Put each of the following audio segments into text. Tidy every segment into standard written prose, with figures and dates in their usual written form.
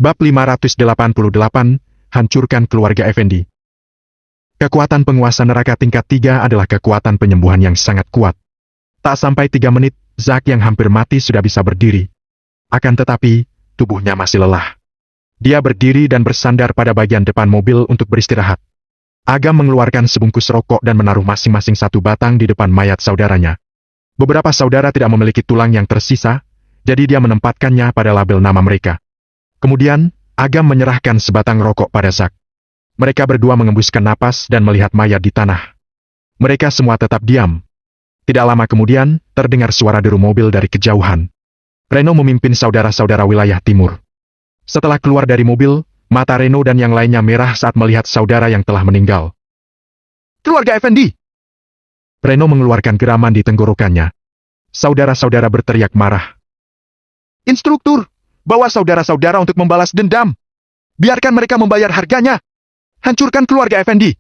Bab 588, Hancurkan Keluarga Effendi. Kekuatan penguasa neraka tingkat 3 adalah kekuatan penyembuhan yang sangat kuat. Tak sampai 3 menit, Zack yang hampir mati sudah bisa berdiri. Akan tetapi, tubuhnya masih lelah. Dia berdiri dan bersandar pada bagian depan mobil untuk beristirahat. Agam mengeluarkan sebungkus rokok dan menaruh masing-masing satu batang di depan mayat saudaranya. Beberapa saudara tidak memiliki tulang yang tersisa, jadi dia menempatkannya pada label nama mereka. Kemudian, Agam menyerahkan sebatang rokok pada Zack. Mereka berdua mengembuskan napas dan melihat mayat di tanah. Mereka semua tetap diam. Tidak lama kemudian, terdengar suara deru mobil dari kejauhan. Reno memimpin saudara-saudara wilayah timur. Setelah keluar dari mobil, mata Reno dan yang lainnya merah saat melihat saudara yang telah meninggal. "Keluarga Effendi!" Reno mengeluarkan geraman di tenggorokannya. Saudara-saudara berteriak marah. "Instruktur, bawa saudara-saudara untuk membalas dendam. Biarkan mereka membayar harganya. Hancurkan keluarga Effendi!"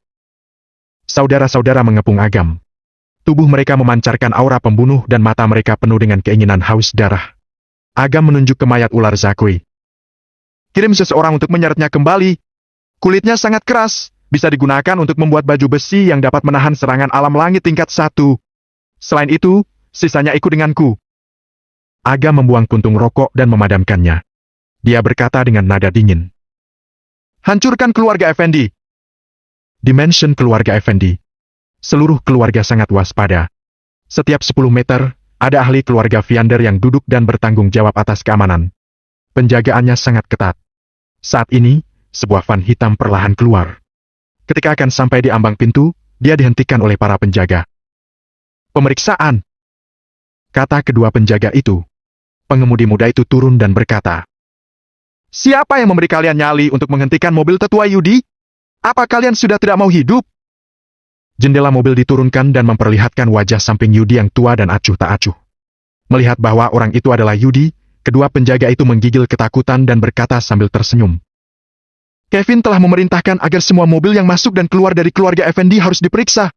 Saudara-saudara mengepung Agam. Tubuh mereka memancarkan aura pembunuh dan mata mereka penuh dengan keinginan haus darah. Agam menunjuk ke mayat ular Zakui. "Kirim seseorang untuk menyeretnya kembali. Kulitnya sangat keras, bisa digunakan untuk membuat baju besi yang dapat menahan serangan alam langit tingkat 1. Selain itu, sisanya ikut denganku." Agam membuang puntung rokok dan memadamkannya. Dia berkata dengan nada dingin. "Hancurkan keluarga Effendi!" Dimension keluarga Effendi. Seluruh keluarga sangat waspada. Setiap 10 meter, ada ahli keluarga Viander yang duduk dan bertanggung jawab atas keamanan. Penjagaannya sangat ketat. Saat ini, sebuah van hitam perlahan keluar. Ketika akan sampai di ambang pintu, dia dihentikan oleh para penjaga. "Pemeriksaan," kata kedua penjaga itu. Pengemudi muda itu turun dan berkata, "Siapa yang memberi kalian nyali untuk menghentikan mobil tetua Yudi? Apa kalian sudah tidak mau hidup?" Jendela mobil diturunkan dan memperlihatkan wajah samping Yudi yang tua dan acuh tak acuh. Melihat bahwa orang itu adalah Yudi, kedua penjaga itu menggigil ketakutan dan berkata sambil tersenyum. "Kevin telah memerintahkan agar semua mobil yang masuk dan keluar dari keluarga Effendi harus diperiksa.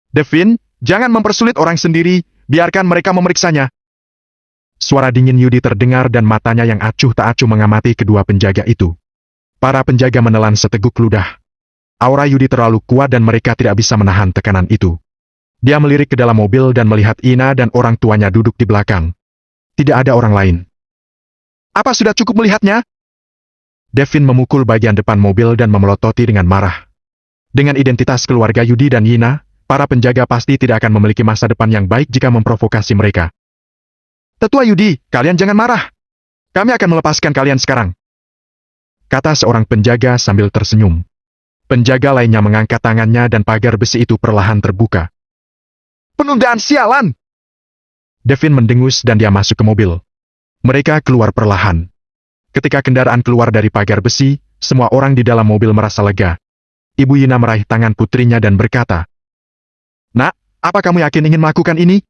Devin, jangan mempersulit orang sendiri, biarkan mereka memeriksanya." Suara dingin Yudi terdengar dan matanya yang acuh tak acuh mengamati kedua penjaga itu. Para penjaga menelan seteguk ludah. Aura Yudi terlalu kuat dan mereka tidak bisa menahan tekanan itu. Dia melirik ke dalam mobil dan melihat Ina dan orang tuanya duduk di belakang. Tidak ada orang lain. "Apa sudah cukup melihatnya?" Devin memukul bagian depan mobil dan memelototi dengan marah. Dengan identitas keluarga Yudi dan Yina, para penjaga pasti tidak akan memiliki masa depan yang baik jika memprovokasi mereka. "Tetua Yudi, kalian jangan marah. Kami akan melepaskan kalian sekarang," kata seorang penjaga sambil tersenyum. Penjaga lainnya mengangkat tangannya dan pagar besi itu perlahan terbuka. "Penundaan sialan!" Devin mendengus dan dia masuk ke mobil. Mereka keluar perlahan. Ketika kendaraan keluar dari pagar besi, semua orang di dalam mobil merasa lega. Ibu Yina meraih tangan putrinya dan berkata, "Nak, apa kamu yakin ingin melakukan ini?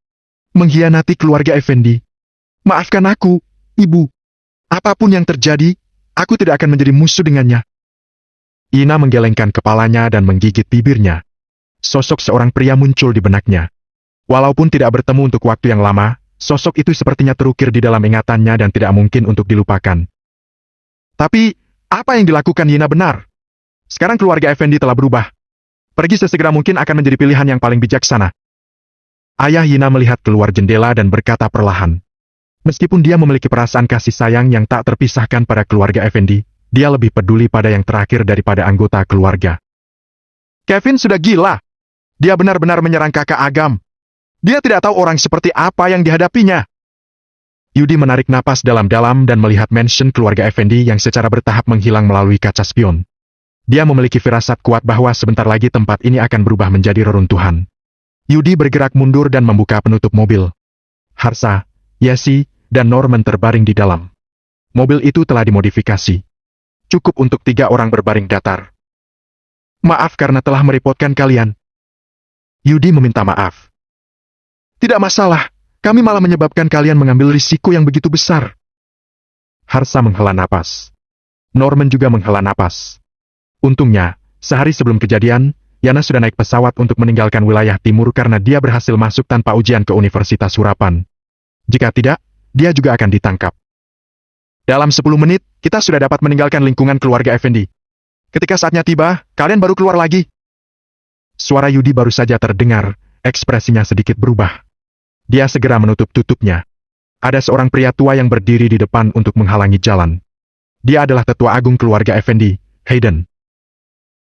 Mengkhianati keluarga Effendi? Maafkan aku, Ibu. Apapun yang terjadi, aku tidak akan menjadi musuh dengannya." Ina menggelengkan kepalanya dan menggigit bibirnya. Sosok seorang pria muncul di benaknya. Walaupun tidak bertemu untuk waktu yang lama, sosok itu sepertinya terukir di dalam ingatannya dan tidak mungkin untuk dilupakan. Tapi, apa yang dilakukan Ina benar. Sekarang keluarga Effendi telah berubah. Pergi sesegera mungkin akan menjadi pilihan yang paling bijaksana. Ayah Ina melihat keluar jendela dan berkata perlahan. Meskipun dia memiliki perasaan kasih sayang yang tak terpisahkan pada keluarga Effendi, dia lebih peduli pada yang terakhir daripada anggota keluarga. "Kevin sudah gila. Dia benar-benar menyerang kakak Agam. Dia tidak tahu orang seperti apa yang dihadapinya." Yudi menarik napas dalam-dalam dan melihat mansion keluarga Effendi yang secara bertahap menghilang melalui kaca spion. Dia memiliki firasat kuat bahwa sebentar lagi tempat ini akan berubah menjadi reruntuhan. Yudi bergerak mundur dan membuka penutup mobil. Harsa, Yesi, dan Norman terbaring di dalam. Mobil itu telah dimodifikasi. Cukup untuk 3 orang berbaring datar. "Maaf karena telah merepotkan kalian." Yudi meminta maaf. "Tidak masalah, kami malah menyebabkan kalian mengambil risiko yang begitu besar." Harsa menghela napas. Norman juga menghela napas. Untungnya, sehari sebelum kejadian, Yana sudah naik pesawat untuk meninggalkan wilayah timur karena dia berhasil masuk tanpa ujian ke Universitas Hurapan. Jika tidak, dia juga akan ditangkap. Dalam 10 menit, kita sudah dapat meninggalkan lingkungan keluarga Effendi. Ketika saatnya tiba, kalian baru keluar lagi. Suara Yudi baru saja terdengar, ekspresinya sedikit berubah. Dia segera menutup tutupnya. Ada seorang pria tua yang berdiri di depan untuk menghalangi jalan. Dia adalah tetua agung keluarga Effendi, Hayden.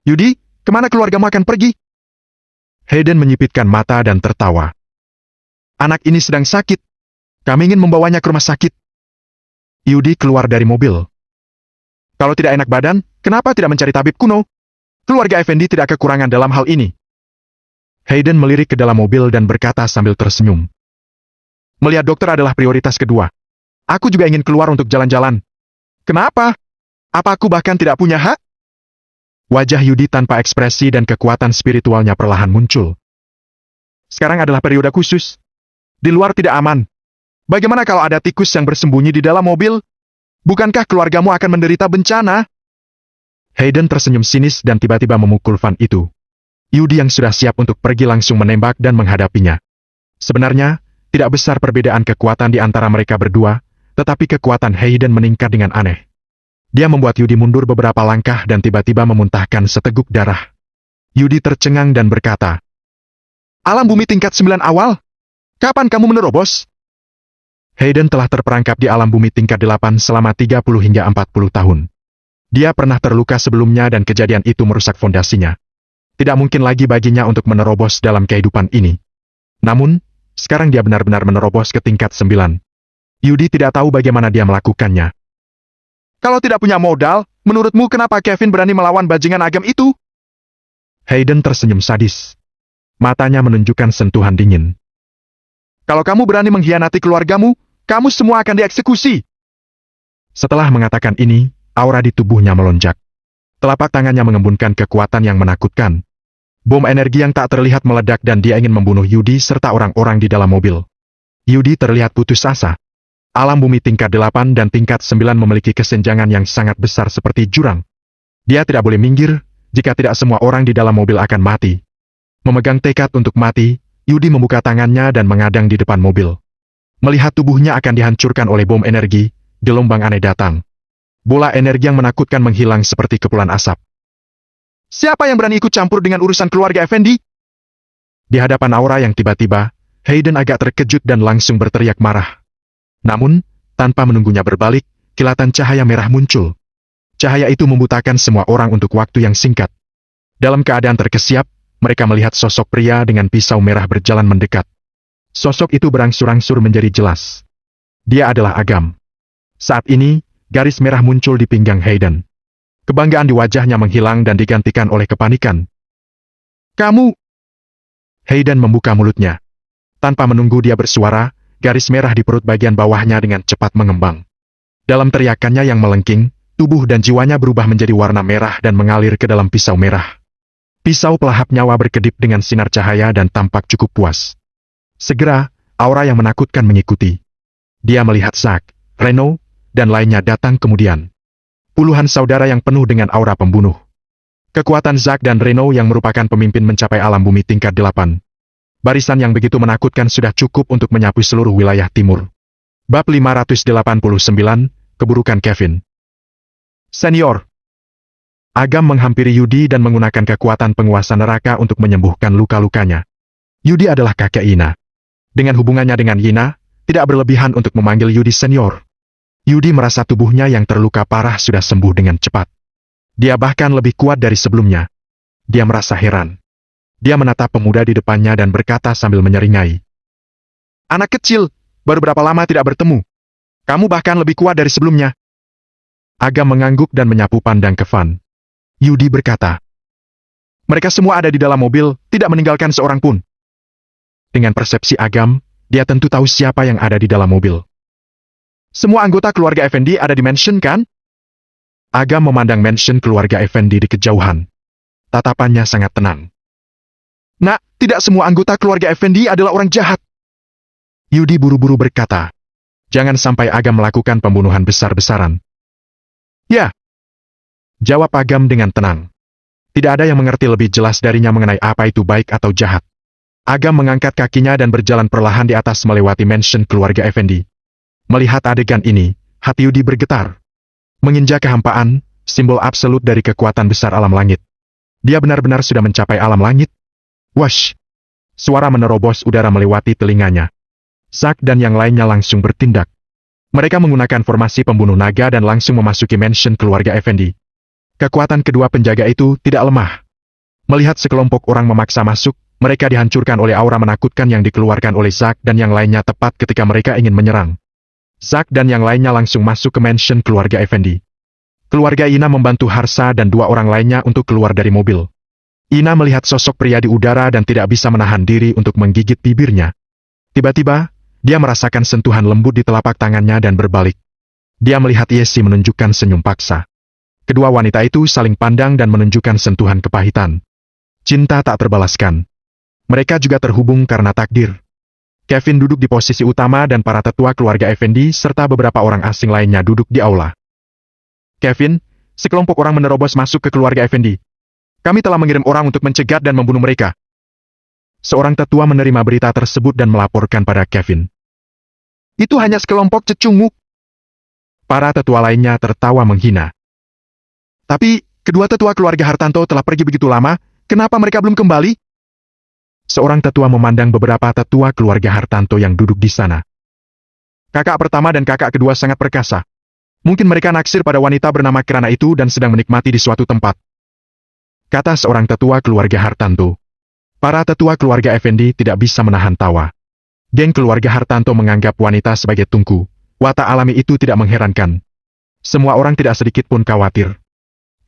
Yudi, kemana keluargamu akan pergi? Hayden menyipitkan mata dan tertawa. Anak ini sedang sakit. Kami ingin membawanya ke rumah sakit. Yudi keluar dari mobil. Kalau tidak enak badan, kenapa tidak mencari tabib kuno? Keluarga Effendi tidak kekurangan dalam hal ini. Hayden melirik ke dalam mobil dan berkata sambil tersenyum. Melihat dokter adalah prioritas kedua. Aku juga ingin keluar untuk jalan-jalan. Kenapa? Apa aku bahkan tidak punya hak? Wajah Yudi tanpa ekspresi dan kekuatan spiritualnya perlahan muncul. Sekarang adalah periode khusus. Di luar tidak aman. Bagaimana kalau ada tikus yang bersembunyi di dalam mobil? Bukankah keluargamu akan menderita bencana? Hayden tersenyum sinis dan tiba-tiba memukul van itu. Yudi yang sudah siap untuk pergi langsung menembak dan menghadapinya. Sebenarnya, tidak besar perbedaan kekuatan di antara mereka berdua, tetapi kekuatan Hayden meningkat dengan aneh. Dia membuat Yudi mundur beberapa langkah dan tiba-tiba memuntahkan seteguk darah. Yudi tercengang dan berkata, Alam bumi tingkat 9 awal? Kapan kamu menerobos? Hayden telah terperangkap di alam bumi tingkat 8 selama 30 hingga 40 tahun. Dia pernah terluka sebelumnya dan kejadian itu merusak fondasinya. Tidak mungkin lagi baginya untuk menerobos dalam kehidupan ini. Namun, sekarang dia benar-benar menerobos ke tingkat 9. Yudi tidak tahu bagaimana dia melakukannya. Kalau tidak punya modal, menurutmu kenapa Kevin berani melawan bajingan agam itu? Hayden tersenyum sadis. Matanya menunjukkan sentuhan dingin. Kalau kamu berani mengkhianati keluargamu, kamu semua akan dieksekusi. Setelah mengatakan ini, aura di tubuhnya melonjak. Telapak tangannya mengembunkan kekuatan yang menakutkan. Bom energi yang tak terlihat meledak dan dia ingin membunuh Yudi serta orang-orang di dalam mobil. Yudi terlihat putus asa. Alam bumi tingkat 8 dan tingkat 9 memiliki kesenjangan yang sangat besar seperti jurang. Dia tidak boleh minggir, jika tidak semua orang di dalam mobil akan mati. Memegang tekad untuk mati, Yudi membuka tangannya dan mengadang di depan mobil. Melihat tubuhnya akan dihancurkan oleh bom energi, gelombang aneh datang. Bola energi yang menakutkan menghilang seperti kepulan asap. Siapa yang berani ikut campur dengan urusan keluarga Effendi? Di hadapan aura yang tiba-tiba, Hayden agak terkejut dan langsung berteriak marah. Namun, tanpa menunggunya berbalik, kilatan cahaya merah muncul. Cahaya itu membutakan semua orang untuk waktu yang singkat. Dalam keadaan terkesiap, mereka melihat sosok pria dengan pisau merah berjalan mendekat. Sosok itu berangsur-angsur menjadi jelas. Dia adalah Agam. Saat ini, garis merah muncul di pinggang Hayden. Kebanggaan di wajahnya menghilang dan digantikan oleh kepanikan. Kamu! Hayden membuka mulutnya. Tanpa menunggu dia bersuara, garis merah di perut bagian bawahnya dengan cepat mengembang. Dalam teriakannya yang melengking, tubuh dan jiwanya berubah menjadi warna merah dan mengalir ke dalam pisau merah. Pisau pelahap nyawa berkedip dengan sinar cahaya dan tampak cukup puas. Segera, aura yang menakutkan mengikuti. Dia melihat Zack, Reno, dan lainnya datang kemudian. Puluhan saudara yang penuh dengan aura pembunuh. Kekuatan Zack dan Reno yang merupakan pemimpin mencapai alam bumi tingkat 8. Barisan yang begitu menakutkan sudah cukup untuk menyapu seluruh wilayah timur. Bab 589, Keburukan Kevin. Senior. Agam menghampiri Yudi dan menggunakan kekuatan penguasa neraka untuk menyembuhkan luka-lukanya. Yudi adalah kakek Yina. Dengan hubungannya dengan Yina, tidak berlebihan untuk memanggil Yudi senior. Yudi merasa tubuhnya yang terluka parah sudah sembuh dengan cepat. Dia bahkan lebih kuat dari sebelumnya. Dia merasa heran. Dia menatap pemuda di depannya dan berkata sambil menyeringai. Anak kecil, baru berapa lama tidak bertemu? Kamu bahkan lebih kuat dari sebelumnya. Agam mengangguk dan menyapu pandang ke Van. Yudi berkata, mereka semua ada di dalam mobil, tidak meninggalkan seorang pun. Dengan persepsi Agam, dia tentu tahu siapa yang ada di dalam mobil. Semua anggota keluarga Effendi ada di mansion kan? Agam memandang mansion keluarga Effendi di kejauhan. Tatapannya sangat tenang. Nak, tidak semua anggota keluarga Effendi adalah orang jahat. Yudi buru-buru berkata, jangan sampai Agam melakukan pembunuhan besar-besaran. Ya. Jawab Agam dengan tenang. Tidak ada yang mengerti lebih jelas darinya mengenai apa itu baik atau jahat. Agam mengangkat kakinya dan berjalan perlahan di atas melewati mansion keluarga Effendi. Melihat adegan ini, Hati Yudi bergetar. Menginjak kehampaan, simbol absolut dari kekuatan besar alam langit. Dia benar-benar sudah mencapai alam langit. Wash! Suara menerobos udara melewati telinganya. Zack dan yang lainnya langsung bertindak. Mereka menggunakan formasi pembunuh naga dan langsung memasuki mansion keluarga Effendi. Kekuatan kedua penjaga itu tidak lemah. Melihat sekelompok orang memaksa masuk, mereka dihancurkan oleh aura menakutkan yang dikeluarkan oleh Zack dan yang lainnya tepat ketika mereka ingin menyerang. Zack dan yang lainnya langsung masuk ke mansion keluarga Effendi. Keluarga Ina membantu Harsa dan dua orang lainnya untuk keluar dari mobil. Ina melihat sosok pria di udara dan tidak bisa menahan diri untuk menggigit bibirnya. Tiba-tiba, dia merasakan sentuhan lembut di telapak tangannya dan berbalik. Dia melihat Yesi menunjukkan senyum paksa. Kedua wanita itu saling pandang dan menunjukkan sentuhan kepahitan. Cinta tak terbalaskan. Mereka juga terhubung karena takdir. Kevin duduk di posisi utama dan para tetua keluarga Effendi serta beberapa orang asing lainnya duduk di aula. Kevin, sekelompok orang menerobos masuk ke keluarga Effendi. Kami telah mengirim orang untuk mencegat dan membunuh mereka. Seorang tetua menerima berita tersebut dan melaporkan pada Kevin. Itu hanya sekelompok cecunguk. Para tetua lainnya tertawa menghina. Tapi, kedua tetua keluarga Hartanto telah pergi begitu lama, kenapa mereka belum kembali? Seorang tetua memandang beberapa tetua keluarga Hartanto yang duduk di sana. Kakak pertama dan kakak kedua sangat perkasa. Mungkin mereka naksir pada wanita bernama Kirana itu dan sedang menikmati di suatu tempat. Kata seorang tetua keluarga Hartanto. Para tetua keluarga Effendi tidak bisa menahan tawa. Geng keluarga Hartanto menganggap wanita sebagai tungku. Watak alami itu tidak mengherankan. Semua orang tidak sedikit pun khawatir.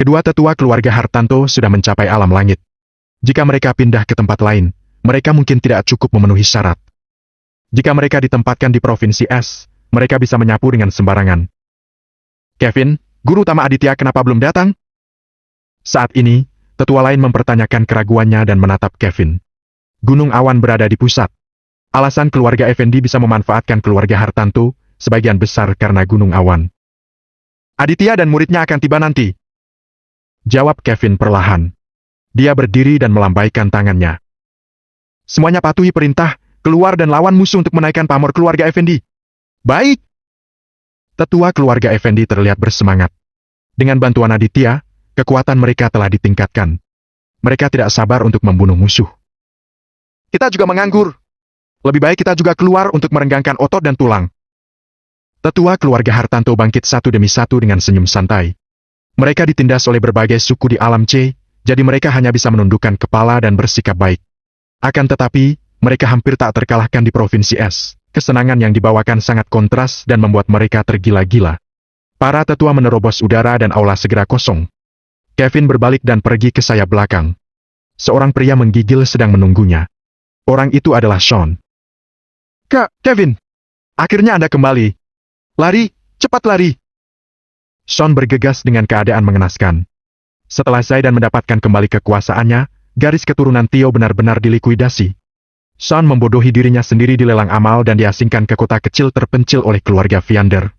Kedua tetua keluarga Hartanto sudah mencapai alam langit. Jika mereka pindah ke tempat lain, mereka mungkin tidak cukup memenuhi syarat. Jika mereka ditempatkan di Provinsi S, mereka bisa menyapu dengan sembarangan. Kevin, guru utama Aditya kenapa belum datang? Saat ini, tetua lain mempertanyakan keraguannya dan menatap Kevin. Gunung Awan berada di pusat. Alasan keluarga Effendi bisa memanfaatkan keluarga Hartanto, sebagian besar karena Gunung Awan. Aditya dan muridnya akan tiba nanti. Jawab Kevin perlahan. Dia berdiri dan melambaikan tangannya. Semuanya patuhi perintah, keluar dan lawan musuh untuk menaikkan pamor keluarga Effendi. Baik. Tetua keluarga Effendi terlihat bersemangat. Dengan bantuan Aditya, kekuatan mereka telah ditingkatkan. Mereka tidak sabar untuk membunuh musuh. Kita juga menganggur. Lebih baik kita juga keluar untuk merenggangkan otot dan tulang. Tetua keluarga Hartanto bangkit satu demi satu dengan senyum santai. Mereka ditindas oleh berbagai suku di alam C, jadi mereka hanya bisa menundukkan kepala dan bersikap baik. Akan tetapi, mereka hampir tak terkalahkan di Provinsi S. Kesenangan yang dibawakan sangat kontras dan membuat mereka tergila-gila. Para tetua menerobos udara dan aula segera kosong. Kevin berbalik dan pergi ke sayap belakang. Seorang pria menggigil sedang menunggunya. Orang itu adalah Sean. Kak, Kevin! Akhirnya Anda kembali. Lari, cepat lari! Sean bergegas dengan keadaan mengenaskan. Setelah Zaidan mendapatkan kembali kekuasaannya, garis keturunan Tio benar-benar dilikuidasi. Sean membodohi dirinya sendiri di lelang amal dan diasingkan ke kota kecil terpencil oleh keluarga Viander.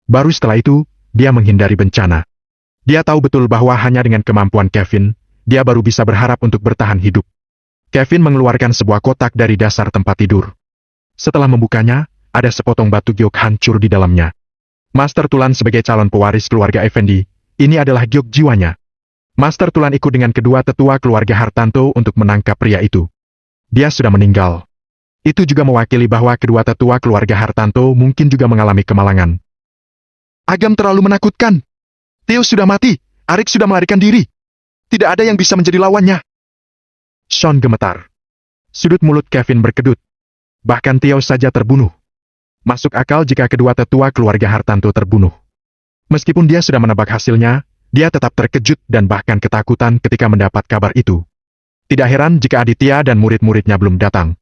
Baru setelah itu, dia menghindari bencana. Dia tahu betul bahwa hanya dengan kemampuan Kevin, dia baru bisa berharap untuk bertahan hidup. Kevin mengeluarkan sebuah kotak dari dasar tempat tidur. Setelah membukanya, ada sepotong batu giok hancur di dalamnya. Master Tulan sebagai calon pewaris keluarga Effendi, ini adalah giok jiwanya. Master Tulan ikut dengan kedua tetua keluarga Hartanto untuk menangkap pria itu. Dia sudah meninggal. Itu juga mewakili bahwa kedua tetua keluarga Hartanto mungkin juga mengalami kemalangan. Agam terlalu menakutkan. Theo sudah mati, Arik sudah melarikan diri. Tidak ada yang bisa menjadi lawannya. Sean gemetar. Sudut mulut Kevin berkedut. Bahkan Theo saja terbunuh. Masuk akal jika kedua tetua keluarga Hartanto terbunuh. Meskipun dia sudah menebak hasilnya, dia tetap terkejut dan bahkan ketakutan ketika mendapat kabar itu. Tidak heran jika Aditya dan murid-muridnya belum datang.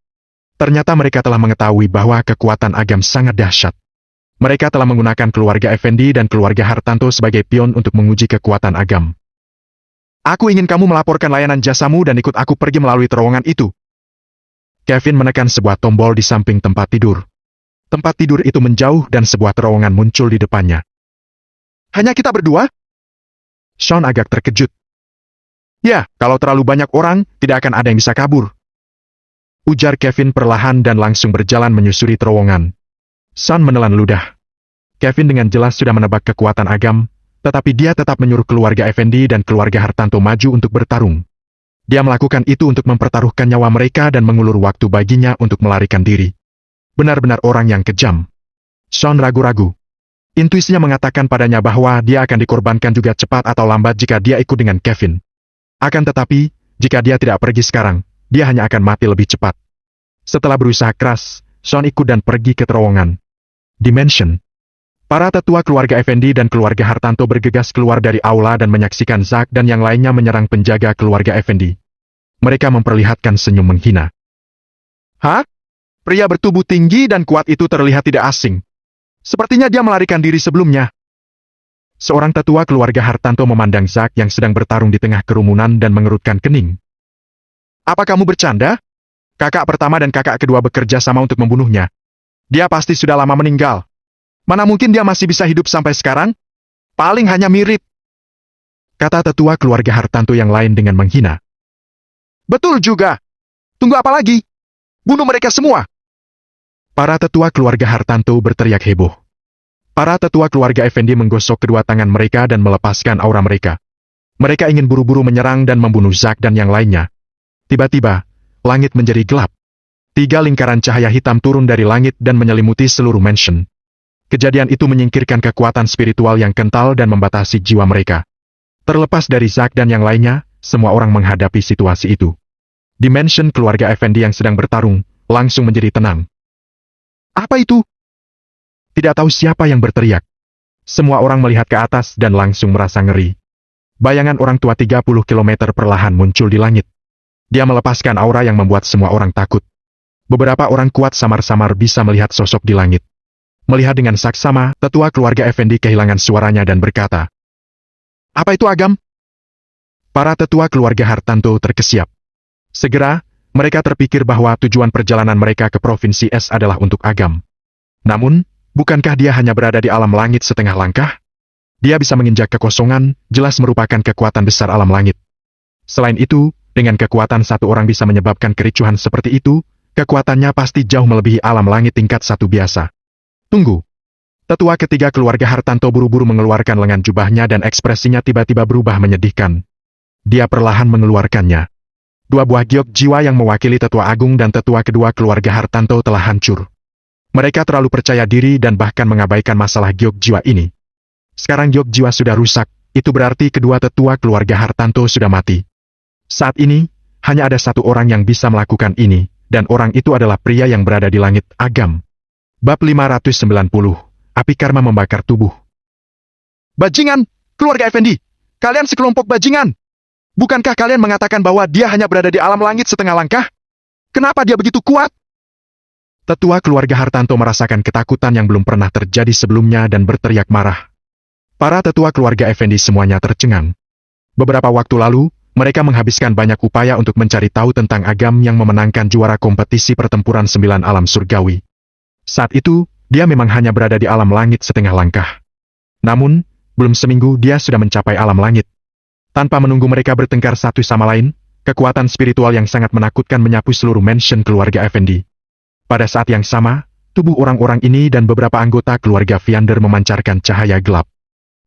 Ternyata mereka telah mengetahui bahwa kekuatan Agam sangat dahsyat. Mereka telah menggunakan keluarga Effendi dan keluarga Hartanto sebagai pion untuk menguji kekuatan Agam. Aku ingin kamu melaporkan layanan jasamu dan ikut aku pergi melalui terowongan itu. Kevin menekan sebuah tombol di samping tempat tidur. Tempat tidur itu menjauh dan sebuah terowongan muncul di depannya. Hanya kita berdua? Sean agak terkejut. Ya, kalau terlalu banyak orang, tidak akan ada yang bisa kabur. Ujar Kevin perlahan dan langsung berjalan menyusuri terowongan. Sean menelan ludah. Kevin dengan jelas sudah menebak kekuatan Agam, tetapi dia tetap menyuruh keluarga Effendi dan keluarga Hartanto maju untuk bertarung. Dia melakukan itu untuk mempertaruhkan nyawa mereka dan mengulur waktu baginya untuk melarikan diri. Benar-benar orang yang kejam. Sean ragu-ragu. Intuisinya mengatakan padanya bahwa dia akan dikorbankan juga cepat atau lambat jika dia ikut dengan Kevin. Akan tetapi, jika dia tidak pergi sekarang, dia hanya akan mati lebih cepat. Setelah berusaha keras, Sean ikut dan pergi ke terowongan Dimension. Para tetua keluarga Effendi dan keluarga Hartanto bergegas keluar dari aula dan menyaksikan Zack dan yang lainnya menyerang penjaga keluarga Effendi. Mereka memperlihatkan senyum menghina. Hah? Pria bertubuh tinggi dan kuat itu terlihat tidak asing. Sepertinya dia melarikan diri sebelumnya. Seorang tetua keluarga Hartanto memandang Zack yang sedang bertarung di tengah kerumunan dan mengerutkan kening. Apa kamu bercanda? Kakak pertama dan kakak kedua bekerja sama untuk membunuhnya. Dia pasti sudah lama meninggal. Mana mungkin dia masih bisa hidup sampai sekarang? Paling hanya mirip. Kata tetua keluarga Hartanto yang lain dengan menghina. Betul juga. Tunggu apa lagi? Bunuh mereka semua. Para tetua keluarga Hartanto berteriak heboh. Para tetua keluarga Effendi menggosok kedua tangan mereka dan melepaskan aura mereka. Mereka ingin buru-buru menyerang dan membunuh Zack dan yang lainnya. Tiba-tiba, langit menjadi gelap. 3 lingkaran cahaya hitam turun dari langit dan menyelimuti seluruh mansion. Kejadian itu menyingkirkan kekuatan spiritual yang kental dan membatasi jiwa mereka. Terlepas dari Zack dan yang lainnya, semua orang menghadapi situasi itu. Dimension keluarga Effendi yang sedang bertarung, langsung menjadi tenang. Apa itu? Tidak tahu siapa yang berteriak. Semua orang melihat ke atas dan langsung merasa ngeri. Bayangan orang tua 30 km perlahan muncul di langit. Dia melepaskan aura yang membuat semua orang takut. Beberapa orang kuat samar-samar bisa melihat sosok di langit. Melihat dengan saksama, tetua keluarga Effendi kehilangan suaranya dan berkata, "Apa itu Agam?" Para tetua keluarga Hartanto terkesiap. Segera, mereka terpikir bahwa tujuan perjalanan mereka ke Provinsi Es adalah untuk Agam. Namun, bukankah dia hanya berada di alam langit setengah langkah? Dia bisa menginjak kekosongan, jelas merupakan kekuatan besar alam langit. Selain itu, dengan kekuatan satu orang bisa menyebabkan kericuhan seperti itu, kekuatannya pasti jauh melebihi alam langit tingkat 1 biasa. Tunggu. Tetua ketiga keluarga Hartanto buru-buru mengeluarkan lengan jubahnya dan ekspresinya tiba-tiba berubah menyedihkan. Dia perlahan mengeluarkannya. 2 buah giok jiwa yang mewakili tetua agung dan tetua kedua keluarga Hartanto telah hancur. Mereka terlalu percaya diri dan bahkan mengabaikan masalah giok jiwa ini. Sekarang giok jiwa sudah rusak, itu berarti kedua tetua keluarga Hartanto sudah mati. Saat ini, hanya ada satu orang yang bisa melakukan ini, dan orang itu adalah pria yang berada di langit, Agam. Bab 590, Api Karma membakar tubuh. Bajingan, keluarga Effendi, kalian sekelompok bajingan. Bukankah kalian mengatakan bahwa dia hanya berada di alam langit setengah langkah? Kenapa dia begitu kuat? Tetua keluarga Hartanto merasakan ketakutan yang belum pernah terjadi sebelumnya dan berteriak marah. Para tetua keluarga Effendi semuanya tercengang. Beberapa waktu lalu, mereka menghabiskan banyak upaya untuk mencari tahu tentang Agam yang memenangkan juara kompetisi pertempuran 9 alam surgawi. Saat itu, dia memang hanya berada di alam langit setengah langkah. Namun, belum seminggu dia sudah mencapai alam langit. Tanpa menunggu mereka bertengkar satu sama lain, kekuatan spiritual yang sangat menakutkan menyapu seluruh mansion keluarga Effendi. Pada saat yang sama, tubuh orang-orang ini dan beberapa anggota keluarga Viander memancarkan cahaya gelap.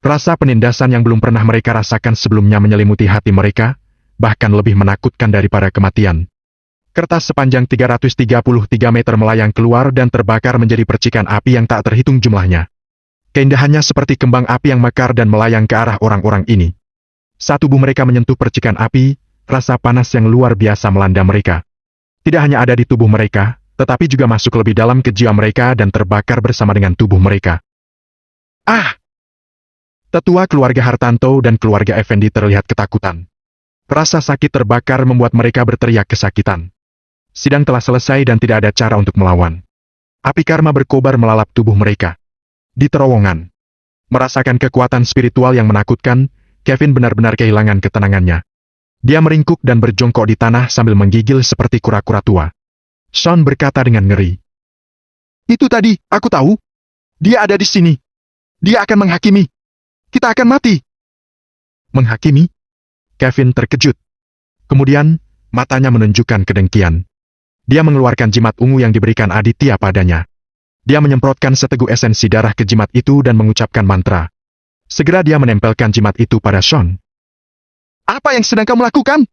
Rasa penindasan yang belum pernah mereka rasakan sebelumnya menyelimuti hati mereka, bahkan lebih menakutkan daripada kematian. Kertas sepanjang 333 meter melayang keluar dan terbakar menjadi percikan api yang tak terhitung jumlahnya. Keindahannya seperti kembang api yang mekar dan melayang ke arah orang-orang ini. Saat tubuh mereka menyentuh percikan api, rasa panas yang luar biasa melanda mereka. Tidak hanya ada di tubuh mereka, tetapi juga masuk lebih dalam ke jiwa mereka dan terbakar bersama dengan tubuh mereka. Ah! Tetua keluarga Hartanto dan keluarga Effendi terlihat ketakutan. Rasa sakit terbakar membuat mereka berteriak kesakitan. Sidang telah selesai dan tidak ada cara untuk melawan. Api karma berkobar melalap tubuh mereka. Di terowongan, merasakan kekuatan spiritual yang menakutkan, Kevin benar-benar kehilangan ketenangannya. Dia meringkuk dan berjongkok di tanah sambil menggigil seperti kura-kura tua. Sean berkata dengan ngeri. Itu tadi, aku tahu. Dia ada di sini. Dia akan menghakimi. Kita akan mati. Menghakimi? Kevin terkejut. Kemudian, matanya menunjukkan kedengkian. Dia mengeluarkan jimat ungu yang diberikan Aditya padanya. Dia menyemprotkan seteguk esensi darah ke jimat itu dan mengucapkan mantra. Segera dia menempelkan jimat itu pada Sean. Apa yang sedang kamu lakukan?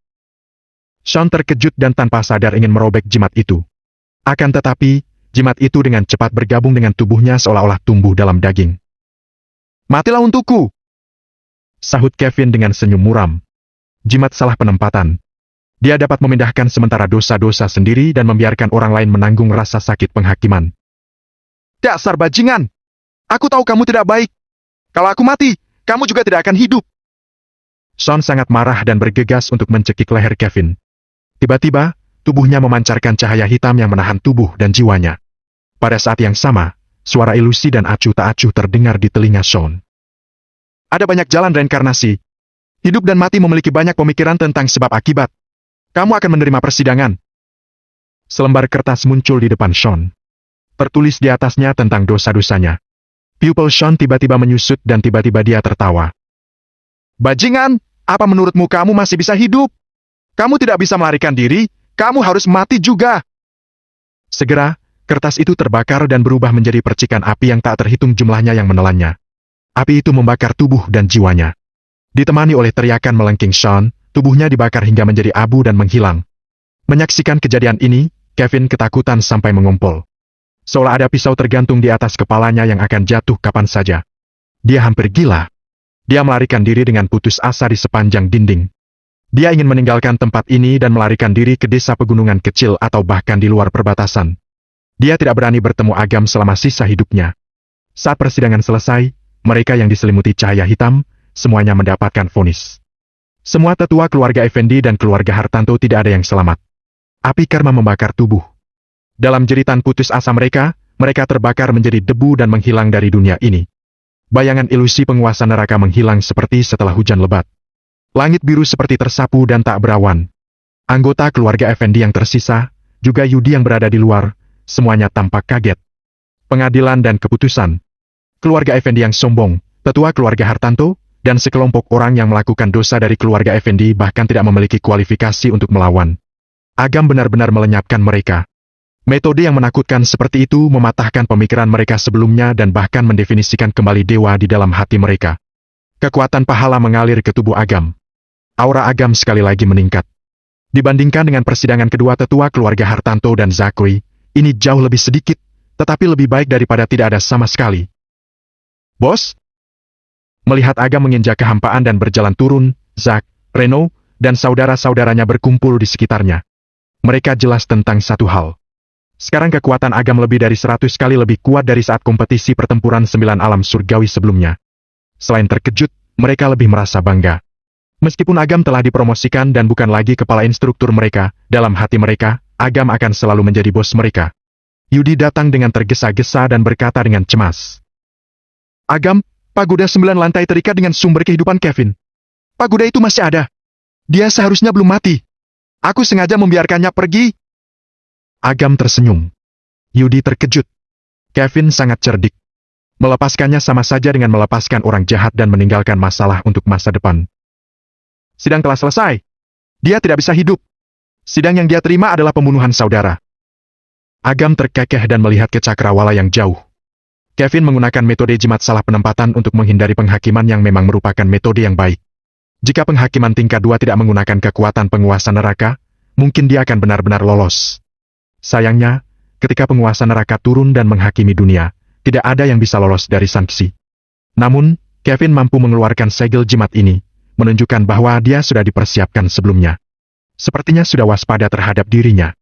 Sean terkejut dan tanpa sadar ingin merobek jimat itu. Akan tetapi, jimat itu dengan cepat bergabung dengan tubuhnya seolah-olah tumbuh dalam daging. Matilah untukku! Sahut Kevin dengan senyum muram. Jimat salah penempatan. Dia dapat memindahkan sementara dosa-dosa sendiri dan membiarkan orang lain menanggung rasa sakit penghakiman. Dasar bajingan! Aku tahu kamu tidak baik. Kalau aku mati, kamu juga tidak akan hidup. Sean sangat marah dan bergegas untuk mencekik leher Kevin. Tiba-tiba, tubuhnya memancarkan cahaya hitam yang menahan tubuh dan jiwanya. Pada saat yang sama, suara ilusi dan acuh tak acuh terdengar di telinga Sean. Ada banyak jalan reinkarnasi. Hidup dan mati memiliki banyak pemikiran tentang sebab akibat. Kamu akan menerima persidangan. Selembar kertas muncul di depan Sean. Tertulis di atasnya tentang dosa-dosanya. Pupil Sean tiba-tiba menyusut dan tiba-tiba dia tertawa. Bajingan, apa menurutmu kamu masih bisa hidup? Kamu tidak bisa melarikan diri, kamu harus mati juga. Segera, kertas itu terbakar dan berubah menjadi percikan api yang tak terhitung jumlahnya yang menelannya. Api itu membakar tubuh dan jiwanya. Ditemani oleh teriakan melengking Sean, tubuhnya dibakar hingga menjadi abu dan menghilang. Menyaksikan kejadian ini, Kevin ketakutan sampai mengompol. Seolah ada pisau tergantung di atas kepalanya yang akan jatuh kapan saja. Dia hampir gila. Dia melarikan diri dengan putus asa di sepanjang dinding. Dia ingin meninggalkan tempat ini dan melarikan diri ke desa pegunungan kecil atau bahkan di luar perbatasan. Dia tidak berani bertemu Agam selama sisa hidupnya. Saat persidangan selesai, mereka yang diselimuti cahaya hitam, semuanya mendapatkan vonis. Semua tetua keluarga Effendi dan keluarga Hartanto tidak ada yang selamat. Api karma membakar tubuh. Dalam jeritan putus asa mereka terbakar menjadi debu dan menghilang dari dunia ini. Bayangan ilusi penguasa neraka menghilang seperti setelah hujan lebat. Langit biru seperti tersapu dan tak berawan. Anggota keluarga Effendi yang tersisa, juga Yudi yang berada di luar, semuanya tampak kaget. Pengadilan dan keputusan. Keluarga Effendi yang sombong, tetua keluarga Hartanto, dan sekelompok orang yang melakukan dosa dari keluarga Effendi bahkan tidak memiliki kualifikasi untuk melawan. Agam benar-benar melenyapkan mereka. Metode yang menakutkan seperti itu mematahkan pemikiran mereka sebelumnya dan bahkan mendefinisikan kembali dewa di dalam hati mereka. Kekuatan pahala mengalir ke tubuh Agam. Aura Agam sekali lagi meningkat. Dibandingkan dengan persidangan kedua tetua keluarga Hartanto dan Zachary, ini jauh lebih sedikit, tetapi lebih baik daripada tidak ada sama sekali. Bos? Melihat Agam menginjak kehampaan dan berjalan turun, Zach, Reno, dan saudara-saudaranya berkumpul di sekitarnya. Mereka jelas tentang satu hal. Sekarang kekuatan Agam lebih dari 100 kali lebih kuat dari saat kompetisi pertempuran 9 alam surgawi sebelumnya. Selain terkejut, mereka lebih merasa bangga. Meskipun Agam telah dipromosikan dan bukan lagi kepala instruktur mereka, dalam hati mereka, Agam akan selalu menjadi bos mereka. Yudi datang dengan tergesa-gesa dan berkata dengan cemas. Agam, pagoda 9 lantai terikat dengan sumber kehidupan Kevin. Pagoda itu masih ada. Dia seharusnya belum mati. Aku sengaja membiarkannya pergi. Agam tersenyum. Yudi terkejut. Kevin sangat cerdik. Melepaskannya sama saja dengan melepaskan orang jahat dan meninggalkan masalah untuk masa depan. Sidang telah selesai. Dia tidak bisa hidup. Sidang yang dia terima adalah pembunuhan saudara. Agam terkekeh dan melihat ke cakrawala yang jauh. Kevin menggunakan metode jimat salah penempatan untuk menghindari penghakiman yang memang merupakan metode yang baik. Jika penghakiman tingkat 2 tidak menggunakan kekuatan penguasa neraka, mungkin dia akan benar-benar lolos. Sayangnya, ketika penguasa neraka turun dan menghakimi dunia, tidak ada yang bisa lolos dari sanksi. Namun, Kevin mampu mengeluarkan segel jimat ini, menunjukkan bahwa dia sudah dipersiapkan sebelumnya. Sepertinya sudah waspada terhadap dirinya.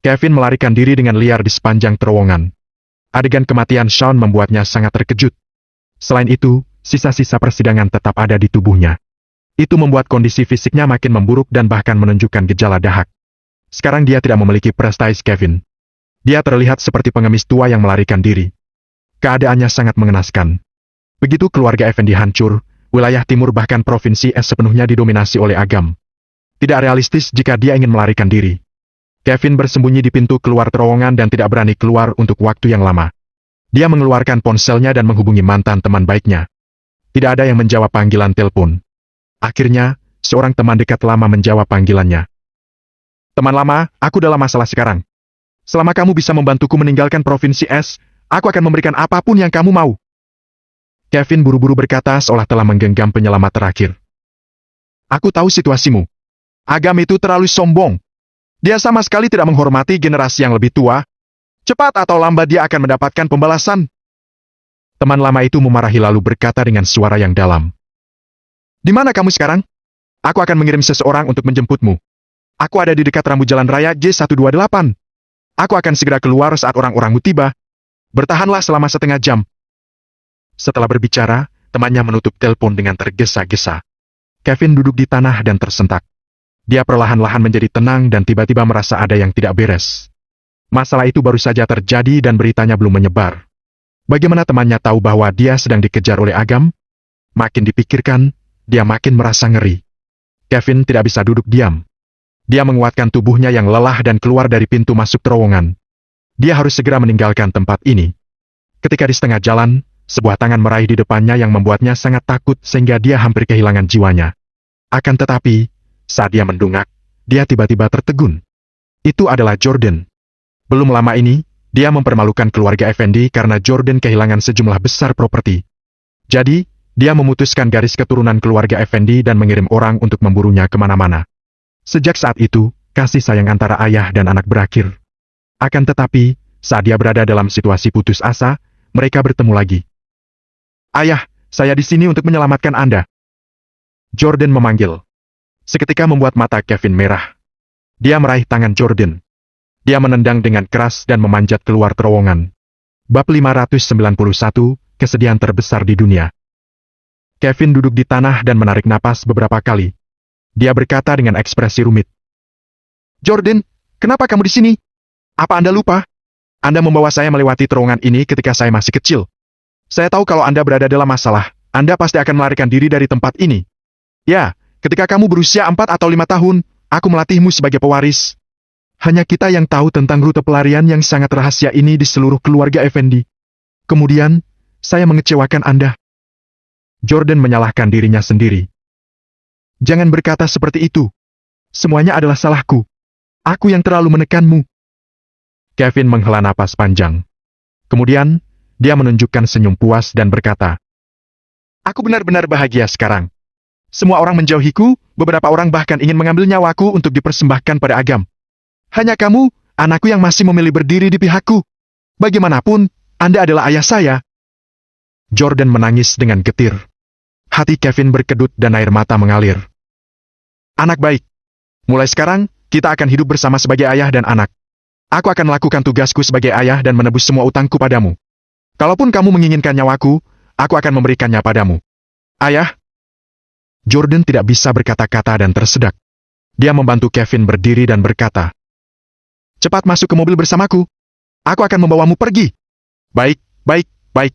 Kevin melarikan diri dengan liar di sepanjang terowongan. Adegan kematian Sean membuatnya sangat terkejut. Selain itu, sisa-sisa persidangan tetap ada di tubuhnya. Itu membuat kondisi fisiknya makin memburuk dan bahkan menunjukkan gejala dahak. Sekarang dia tidak memiliki prestis Kevin. Dia terlihat seperti pengemis tua yang melarikan diri. Keadaannya sangat mengenaskan. Begitu keluarga Effendi hancur, wilayah timur bahkan provinsi es sepenuhnya didominasi oleh Agam. Tidak realistis jika dia ingin melarikan diri. Kevin bersembunyi di pintu keluar terowongan dan tidak berani keluar untuk waktu yang lama. Dia mengeluarkan ponselnya dan menghubungi mantan teman baiknya. Tidak ada yang menjawab panggilan telepon. Akhirnya, seorang teman dekat lama menjawab panggilannya. Teman lama, aku dalam masalah sekarang. Selama kamu bisa membantuku meninggalkan provinsi es, Aku akan memberikan apapun yang kamu mau. Kevin buru-buru berkata seolah telah menggenggam penyelamat terakhir. Aku tahu situasimu. Agam itu terlalu sombong. Dia sama sekali tidak menghormati generasi yang lebih tua. Cepat atau lambat dia akan mendapatkan pembalasan. Teman lama itu memarahi lalu berkata dengan suara yang dalam. Di mana kamu sekarang? Aku akan mengirim seseorang untuk menjemputmu. Aku ada di dekat rambu jalan raya J128. Aku akan segera keluar saat orang-orangmu tiba. Bertahanlah selama setengah jam. Setelah berbicara, temannya menutup telepon dengan tergesa-gesa. Kevin duduk di tanah dan tersentak. Dia perlahan-lahan menjadi tenang dan tiba-tiba merasa ada yang tidak beres. Masalah itu baru saja terjadi dan beritanya belum menyebar. Bagaimana temannya tahu bahwa dia sedang dikejar oleh Agam? Makin dipikirkan, dia makin merasa ngeri. Kevin tidak bisa duduk diam. Dia menguatkan tubuhnya yang lelah dan keluar dari pintu masuk terowongan. Dia harus segera meninggalkan tempat ini. Ketika di setengah jalan, sebuah tangan meraih di depannya yang membuatnya sangat takut sehingga dia hampir kehilangan jiwanya. Akan tetapi, saat dia mendongak, dia tiba-tiba tertegun. Itu adalah Jordan. Belum lama ini, dia mempermalukan keluarga Effendi karena Jordan kehilangan sejumlah besar properti. Jadi, dia memutuskan garis keturunan keluarga Effendi dan mengirim orang untuk memburunya kemana-mana. Sejak saat itu, kasih sayang antara ayah dan anak berakhir. Akan tetapi, saat dia berada dalam situasi putus asa, mereka bertemu lagi. Ayah, saya di sini untuk menyelamatkan Anda. Jordan memanggil. Seketika membuat mata Kevin merah. Dia meraih tangan Jordan. Dia menendang dengan keras dan memanjat keluar terowongan. Bab 591, kesedihan terbesar di dunia. Kevin duduk di tanah dan menarik napas beberapa kali. Dia berkata dengan ekspresi rumit. Jordan, kenapa kamu di sini? Apa Anda lupa? Anda membawa saya melewati terowongan ini ketika saya masih kecil. Saya tahu kalau Anda berada dalam masalah, Anda pasti akan melarikan diri dari tempat ini. Ya, ketika kamu berusia 4 atau 5 tahun, aku melatihmu sebagai pewaris. Hanya kita yang tahu tentang rute pelarian yang sangat rahasia ini di seluruh keluarga Effendi. Kemudian, saya mengecewakan Anda. Jordan menyalahkan dirinya sendiri. Jangan berkata seperti itu. Semuanya adalah salahku. Aku yang terlalu menekanmu. Kevin menghela napas panjang. Kemudian, dia menunjukkan senyum puas dan berkata, Aku benar-benar bahagia sekarang. Semua orang menjauhiku, beberapa orang bahkan ingin mengambil nyawaku untuk dipersembahkan pada Agam. Hanya kamu, anakku yang masih memilih berdiri di pihakku. Bagaimanapun, Anda adalah ayah saya. Jordan menangis dengan getir. Hati Kevin berkedut dan air mata mengalir. Anak baik. Mulai sekarang, kita akan hidup bersama sebagai ayah dan anak. Aku akan melakukan tugasku sebagai ayah dan menebus semua utangku padamu. Kalaupun kamu menginginkan nyawaku, aku akan memberikannya padamu. Ayah. Jordan tidak bisa berkata-kata dan tersedak. Dia membantu Kevin berdiri dan berkata, Cepat masuk ke mobil bersamaku. Aku akan membawamu pergi. Baik, baik, baik.